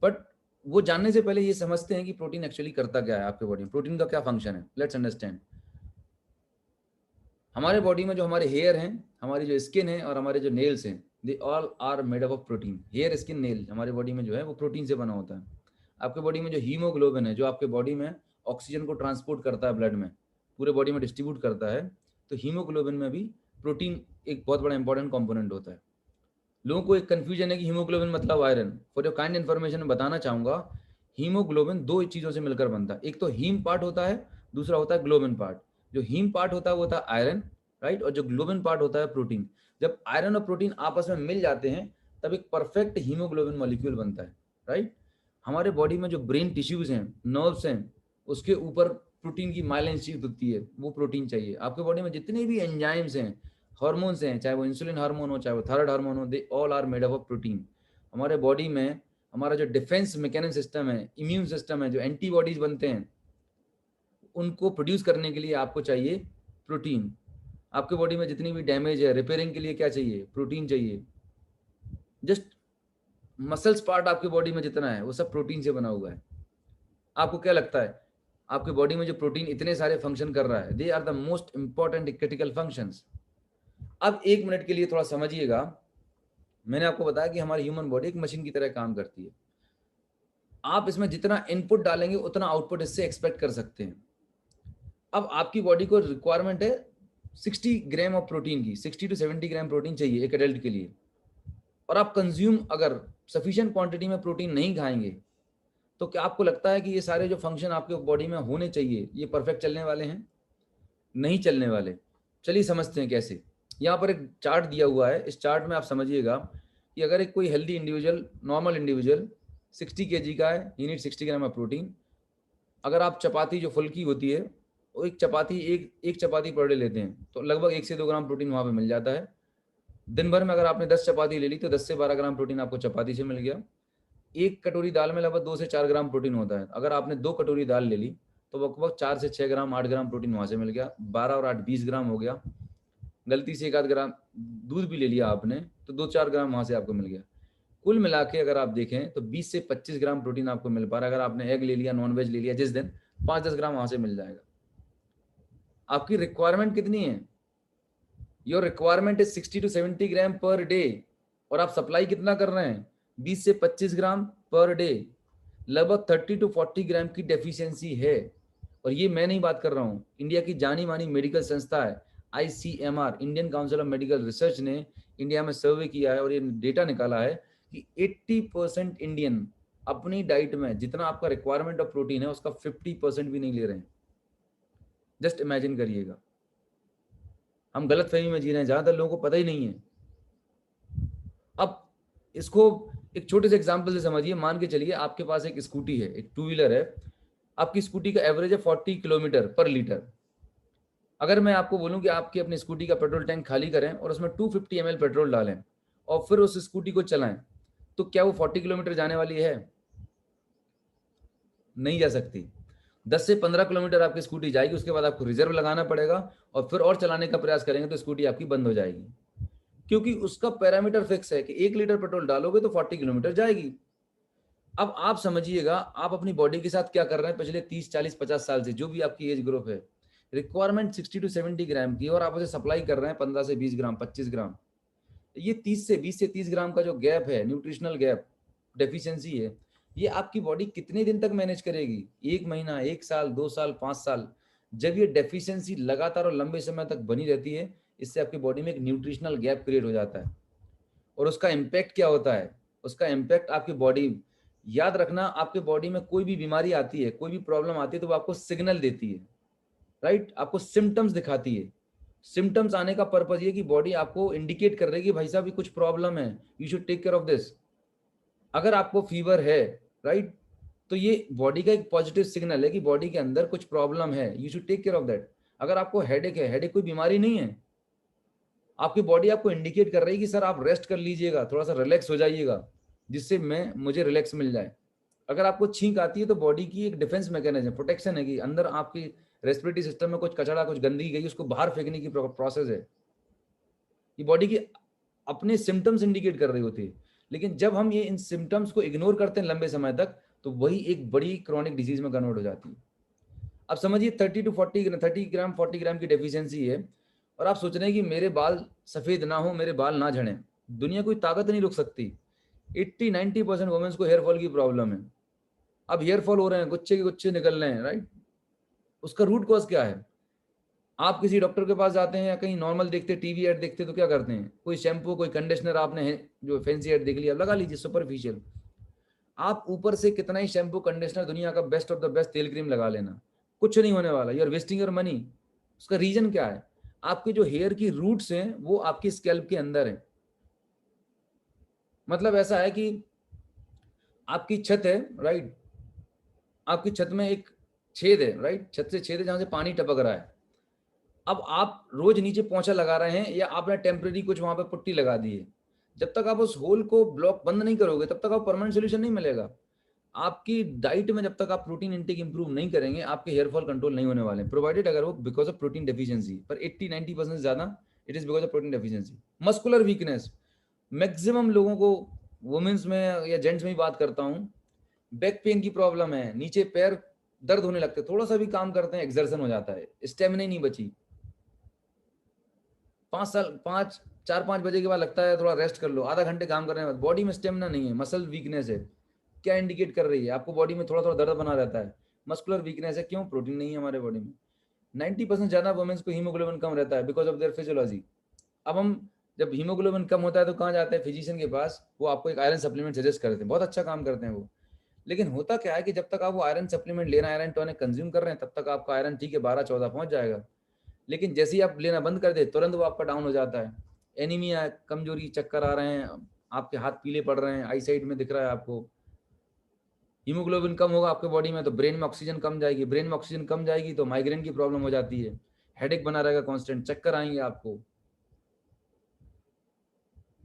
But वो जानने से पहले ये समझते हैं कि प्रोटीन एक्चुअली करता क्या है आपके बॉडी में, प्रोटीन का क्या फंक्शन है। Let's understand. हमारे बॉडी में जो हमारे हेयर हैं, हमारी जो स्किन है और हमारे जो नेल्स हैं, they all are made up of protein. Hair, skin, nail हमारे बॉडी में जो है वो प्रोटीन से बना होता है। आपके बॉडी में जो हीमोग्लोबिन है, जो आपके बॉडी में ऑक्सीजन को ट्रांसपोर्ट करता है, ब्लड में पूरे बॉडी में डिस्ट्रीब्यूट करता है, तो हीमोग्लोबिन में भी प्रोटीन एक बहुत बड़ा इंपॉर्टेंट कंपोनेंट होता है। लोगों को एक कंफ्यूजन है कि हीमोग्लोबिन मतलब iron. For your kind information में बताना चाहूंगा, हीमोग्लोबिन दो चीजों से मिलकर बनता है। एक तो हीम पार्ट होता है, दूसरा होता है ग्लोबिन पार्ट। जो हीम पार्ट होता है वो होता है आयरन, राइट, और जो ग्लोबिन पार्ट होता है प्रोटीन। जब आयरन और प्रोटीन आपस में मिल जाते हैं तब एक परफेक्ट हीमोग्लोबिन मॉलिक्यूल बनता है, राइट। हमारे बॉडी में जो ब्रेन टिश्यूज हैं, नर्व्स हैं, उसके ऊपर प्रोटीन की माइलिन शीट होती है, वो प्रोटीन चाहिए। आपके बॉडी में जितने भी एंजाइम्स हैं, हार्मोन्स हैं, चाहे वो इंसुलिन हार्मोन हो, चाहे वो थायराइड हार्मोन हो, they all are made up of protein. हमारे बॉडी में हमारा जो डिफेंस मैकेनिज्म सिस्टम है, इम्यून सिस्टम है, जो एंटीबॉडीज बनते हैं, उनको प्रोड्यूस करने के लिए आपको चाहिए प्रोटीन। आपके बॉडी में जितनी भी डैमेज है, रिपेयरिंग के लिए क्या चाहिए? प्रोटीन चाहिए। जस्ट मसल्स पार्ट आपके बॉडी में जितना है वो सब प्रोटीन से बना हुआ है। आपको क्या लगता है आपके बॉडी में जो प्रोटीन इतने सारे फंक्शन कर रहा है, they are the most important critical functions. अब 1 मिनट के लिए थोड़ा समझिएगा। मैंने आपको बताया कि हमारी ह्यूमन बॉडी एक मशीन की तरह काम करती है। आप इसमें जितना इनपुट डालेंगे उतना आउटपुट इससे एक्सपेक्ट कर सकते हैं। अब आपकी बॉडी को रिक्वायरमेंट है 60 ग्राम ऑफ प्रोटीन की, 60 to 70 ग्राम प्रोटीन चाहिए एक एडल्ट के लिए। और आप कंज्यूम अगर सफिशिएंट क्वांटिटी में प्रोटीन नहीं खाएंगे, तो क्या आपको लगता है कि ये सारे जो फंक्शन आपके बॉडी में होने चाहिए ये परफेक्ट चलने वाले हैं? नहीं चलने वाले। चलिए समझते हैं कैसे। यहाँ पर एक चार्ट दिया हुआ है। इस चार्ट में आप समझिएगा कि अगर एक कोई healthy individual, normal individual 60 kg का है, ही नीड 60 ग्राम ऑफ प्रोटीन। अगर आप चपाती जो फुल्की होती है, वो एक चपाती पर डे लेते हैं, तो लगभग 1 से 2 ग्राम प्रोटीन वहाँ पे मिल जाता है। दिन भर में अगर आपने 10 चपाती ले ली तो 10 से 12 ग्राम प्रोटीन आपको चपाती से मिल गया। एक कटोरी दाल में लगभग 2 से 4 ग्राम प्रोटीन होता है। अगर आपने 2 कटोरी दाल ले ली तो लगभग 4 से 6 ग्राम, 8 ग्राम प्रोटीन वहाँ से मिल गया। 12 और 8 20 ग्राम हो गया। गलती से 1 आध ग्राम दूध भी ले लिया आपने तो 2-4 ग्राम वहाँ से आपको मिल गया। कुल मिला के अगर आप देखें तो 20 से 25 ग्राम प्रोटीन आपको मिल पा रहा है। अगर आपने एग ले लिया, नॉन वेज ले लिया जिस दिन, 5-10 ग्राम वहाँ से मिल जाएगा। आपकी रिक्वायरमेंट कितनी है? Your requirement is 60 to 70 gram per day, और आप सप्लाई कितना कर रहे हैं? 20 से 25 ग्राम पर डे। लगभग 30 to 40 ग्राम की डेफिशिएंसी है। और ये मैं नहीं बात कर रहा हूँ, इंडिया की जानी मानी मेडिकल संस्था है ICMR, Indian council of medical research ने इंडिया में सर्वे किया है और ये डेटा निकाला है कि 80% इंडियन अपनी डाइट में जितना आपका रिक्वायरमेंट ऑफ प्रोटीन है उसका 50% भी नहीं ले रहे हैं। जस्ट इमेजिन करिएगा। हम गलत फहमी में जी रहे हैं, ज्यादातर लोगों को पता ही नहीं है। अब इसको एक छोटे से एग्जांपल से समझिए। मान के चलिए आपके पास एक स्कूटी है, एक 2 व्हीलर है। आपकी स्कूटी का एवरेज है 40 किलोमीटर पर लीटर। अगर मैं आपको बोलूं कि आपकी अपनी स्कूटी का पेट्रोल टैंक खाली करें और उसमें 250 ml पेट्रोल डालें और फिर उस स्कूटी को चलाएं, तो क्या वो 40 किलोमीटर जाने वाली है? नहीं जा सकती। 10 से 15 किलोमीटर आपकी स्कूटी जाएगी, उसके बाद आपको रिजर्व लगाना पड़ेगा और फिर और चलाने का प्रयास करेंगे तो स्कूटी आपकी बंद हो जाएगी, क्योंकि उसका पैरामीटर फिक्स है कि 1 लीटर पेट्रोल डालोगे तो 40 किलोमीटर जाएगी। अब आप समझिएगा आप अपनी बॉडी के साथ क्या कर रहे हैं पिछले 30, 40, 50 साल से, जो भी आपकी एज ग्रुप है। रिक्वायरमेंट 60 to 70 ग्राम की और आप उसे सप्लाई कर रहे हैं 15 से 20 ग्राम, 25 ग्राम। ये 20 से 30 ग्राम का जो गैप है, न्यूट्रिशनल गैप, डेफिशिएंसी है, ये आपकी बॉडी कितने दिन तक मैनेज करेगी? 1 महीना, 1 साल, 2 साल, 5 साल। जब ये डेफिशिएंसी लगातार और लंबे समय तक बनी रहती है, इससे आपकी बॉडी में एक न्यूट्रिशनल गैप क्रिएट हो जाता है। और उसका इम्पैक्ट क्या होता है? उसका इम्पैक्ट आपकी बॉडी, याद रखना, आपके बॉडी में कोई भी बीमारी आती है, कोई भी प्रॉब्लम आती है तो वो आपको सिग्नल देती है, राइट, आपको सिम्टम्स दिखाती है। सिम्टम्स आने का पर्पज ये कि बॉडी आपको इंडिकेट कर रही है कि भाई साहब ये कुछ प्रॉब्लम है, you should take care of this. अगर आपको फीवर है, राइट, तो ये बॉडी का एक पॉजिटिव सिग्नल है कि बॉडी के अंदर कुछ प्रॉब्लम है, you should take care of that. अगर आपको हेडेक है, हेडेक कोई बीमारी नहीं है, आपकी बॉडी आपको इंडिकेट कर रही है कि सर आप रेस्ट कर लीजिएगा, थोड़ा सा रिलैक्स हो जाइएगा, जिससे मुझे रिलैक्स मिल जाए। अगर आपको छींक आती है तो बॉडी की एक डिफेंस मैकेनिज्म, प्रोटेक्शन है कि अंदर आपकी रेस्पिरेटरी सिस्टम में कुछ कचरा, कुछ गंदगी गई, उसको बाहर फेंकने की प्रोसेस है। ये बॉडी की अपने सिम्टम्स इंडिकेट कर रही होती है। लेकिन जब हम ये इन सिम्टम्स को इग्नोर करते हैं लंबे समय तक, तो वही एक बड़ी क्रॉनिक डिजीज में कन्वर्ट हो जाती है। अब समझिए 30 ग्राम 40 ग्राम की डेफिशिएंसी है, और आप सोच रहे हैं कि मेरे बाल सफेद ना हो, मेरे बाल ना झड़ें। दुनिया कोई ताकत नहीं रुक सकती। 80-90% वुमेन्स को हेयर फॉल की प्रॉब्लम है। अब हेयर फॉल हो रहे हैं, गुच्छे के गुच्छे निकल रहे हैं, राइट? उसका रूट कॉज क्या है? आप किसी डॉक्टर के पास जाते हैं या कहीं नॉर्मल देखते, टीवी एड देखते, तो क्या करते हैं? कोई शैम्पू, कोई कंडीशनर आपने जो फैंसी एड देख लिया, लगा लीजिए, सुपरफिशियल। आप ऊपर से कितना ही शैम्पू कंडीशनर, दुनिया का बेस्ट ऑफ द बेस्ट तेल क्रीम लगा लेना, कुछ नहीं होने वाला। You are wasting your money. उसका रीजन क्या है? आपके जो हेयर की रूट्स हैं वो आपकी स्कैल्प के अंदर है। मतलब ऐसा है कि आपकी छत है, राइट? आपकी छत में एक छेद है, राइट? छत से छेद है जहां से पानी टपक रहा है। अब आप रोज नीचे पोंछा लगा रहे हैं, या आपने टेम्परेरी कुछ वहां पे पुट्टी लगा दी है, जब तक आप उस होल को ब्लॉक बंद नहीं करोगे तब तक आपको परमानेंट सोल्यूशन नहीं मिलेगा। आपकी डाइट में जब तक आप प्रोटीन इंटेक इंप्रूव नहीं करेंगे, आपके हेयर फॉल कंट्रोल नहीं होने वाले, प्रोवाइडेड अगर वो बिकॉज ऑफ प्रोटीन डेफिशिएंसी। पर 80-90% ज्यादा it is because of protein deficiency. Muscular weakness, maximum लोगों को, वुमेन्स में या जेंट्स में ही बात करता हूँ, बैक पेन की प्रॉब्लम है, नीचे पैर दर्द होने लगते, थोड़ा सा भी काम करते हैं एक्सर्शन हो जाता है, स्टेमिना नहीं बची। 4-5 बजे के बाद लगता है थोड़ा रेस्ट कर लो, आधा घंटे काम करने के बाद बॉडी में स्टेमिना नहीं है, मसल वीकनेस है। क्या इंडिकेट कर रही है? आपको बॉडी में थोड़ा थोड़ा दर्द बना रहता है, मस्कुलर वीकनेस है। क्यों? प्रोटीन नहीं है हमारे बॉडी में। 90% ज्यादा वुमेन्स को हीमोग्लोबिन कम रहता है बिकॉज ऑफ देयर फिजियोलॉजी। अब हम जब हीमोग्लोबिन कम होता है तो कहाँ जाते हैं? फिजिशियन के पास। वो आपको एक आयरन सप्लीमेंट सजेस्ट करते हैं, बहुत अच्छा काम करते हैं वो। लेकिन होता क्या है कि जब तक आप वो आयरन सप्लीमेंट लेना, आयरन टॉनिक कंज्यूम कर रहे हैं, तब तक आपका आयरन ठीक है 12-14 पहुंच जाएगा। लेकिन जैसे ही आप लेना बंद कर दे, तुरंत वो आपका डाउन हो जाता है। एनीमिया, कमजोरी, चक्कर आ रहे हैं, आपके हाथ पीले पड़ रहे हैं, आई साइड में दिख रहा है आपको। हीमोग्लोबिन कम होगा आपके बॉडी में तो ब्रेन में ऑक्सीजन कम जाएगी, ब्रेन में ऑक्सीजन कम जाएगी तो माइग्रेन की प्रॉब्लम हो जाती है, हेडेक बना रहेगा कांस्टेंट, चक्कर आएंगे आपको।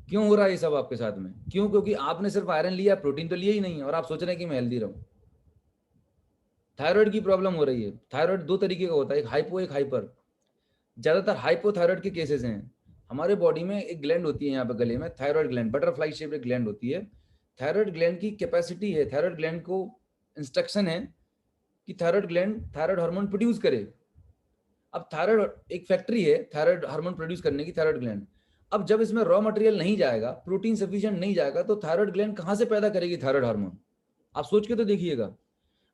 क्यों हो रहा है ये सब आपके साथ में? क्यों? क्योंकि आपने सिर्फ आयरन लिया, प्रोटीन तो लिया ही नहीं, और आप सोच रहे हैं कि मैं हेल्दी रहूं। थायराइड की प्रॉब्लम हो रही है। थायराइड दो तरीके का होता है, एक हाइपो, एक हाइपर। ज्यादातर हाइपोथायराइड के केसेस हैं। हमारे बॉडी में एक ग्लैंड होती है यहाँ पे गले में, थायराइड ग्लैंड, बटरफ्लाई शेप एक ग्लैंड होती है। थायराइड ग्लैंड की कैपेसिटी है, थायराइड ग्लैंड को इंस्ट्रक्शन है कि thyroid gland thyroid hormone produce करे। अब थायराइड एक फैक्ट्री है थायराइड हार्मोन प्रोड्यूस करने की, थायराइड ग्लैंड। अब जब इसमें रॉ मटेरियल नहीं जाएगा, प्रोटीन सफिशिएंट नहीं जाएगा, तो थायराइड ग्लैंड कहाँ से पैदा करेगी थायराइड हार्मोन? आप सोच के तो देखिएगा।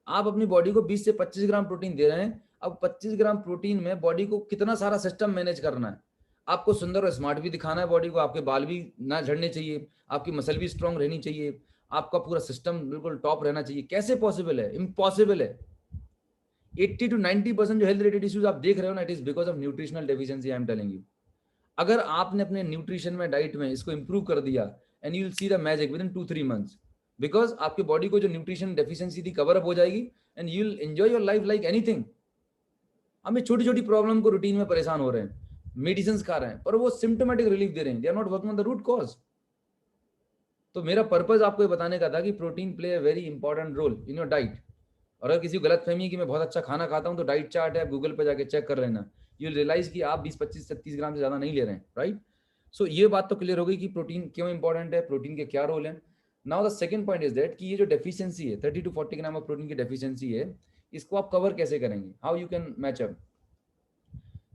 आप अपनी बॉडी को 20 से 25 ग्राम प्रोटीन दे रहे हैं। अब 25 ग्राम प्रोटीन में बॉडी को कितना सारा सिस्टम मैनेज करना है। आपको सुंदर और स्मार्ट भी दिखाना है बॉडी को, आपके बाल भी ना झड़ने चाहिए, आपकी मसल भी स्ट्रांग रहनी चाहिए, आपका पूरा सिस्टम बिल्कुल टॉप रहना चाहिए। कैसे पॉसिबल है? इम्पॉसिबल है। 80-90% जो हेल्थ रिलेटेड इश्यूज आप देख रहे हो ना, it is because of nutritional deficiency, I am telling you. अगर आपने अपने न्यूट्रिशन में, डाइट में इसको इंप्रूव कर दिया, and you will see the magic with in 2-3 months. Because आपकी बॉडी को जो न्यूट्रिशन डेफिशिएंसी थी कवर अप हो जाएगी, and you will enjoy your life like anything. हमें छोटी छोटी प्रॉब्लम को रूटीन में परेशान हो रहे हैं, मेडिसिन खा रहे हैं, पर वो सिम्टोमेटिक रिलीफ दे रहे हैं, they are not working on the root cause. तो मेरा पर्पज आपको ये बताने का था कि protein play a very important role in your diet. और अगर किसी को गलत फहमी है कि मैं बहुत अच्छा खाना खाता हूं, तो डाइट चार्ट है, गूगल पे जाके चेक कर लेना। यू विल रियलाइज कि आप 20-25-36 ग्राम से ज्यादा नहीं ले रहे हैं, राइट? सो ये बात तो क्लियर हो गई कि प्रोटीन क्यों इंपॉर्टेंट है, प्रोटीन के क्या रोल है। Now the second point is that कि ये जो डेफिशिएंसी है, 30-40 ग्राम ऑफ प्रोटीन की डेफिशिएंसी है, इसको आप कवर कैसे करेंगे? How you can match up?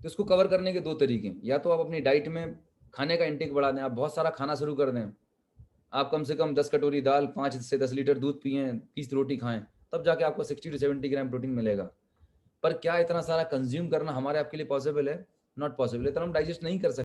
तो इसको कवर करने के दो तरीके हैं। या तो आप अपनी डाइट में खाने का इंटेक बढ़ा दें, आप बहुत सारा खाना शुरू कर दें। आप कम से कम 10 कटोरी दाल, 5 से 10 लीटर दूध पिए, 30 रोटी खाएं, तब जाके आपको 60-70 ग्राम प्रोटीन मिलेगा। पर क्या इतना सारा कंज्यूम करना हमारे आपके लिए पॉसिबल है? Not possible. इतना हम डाइजेस्ट नहीं कर सकते।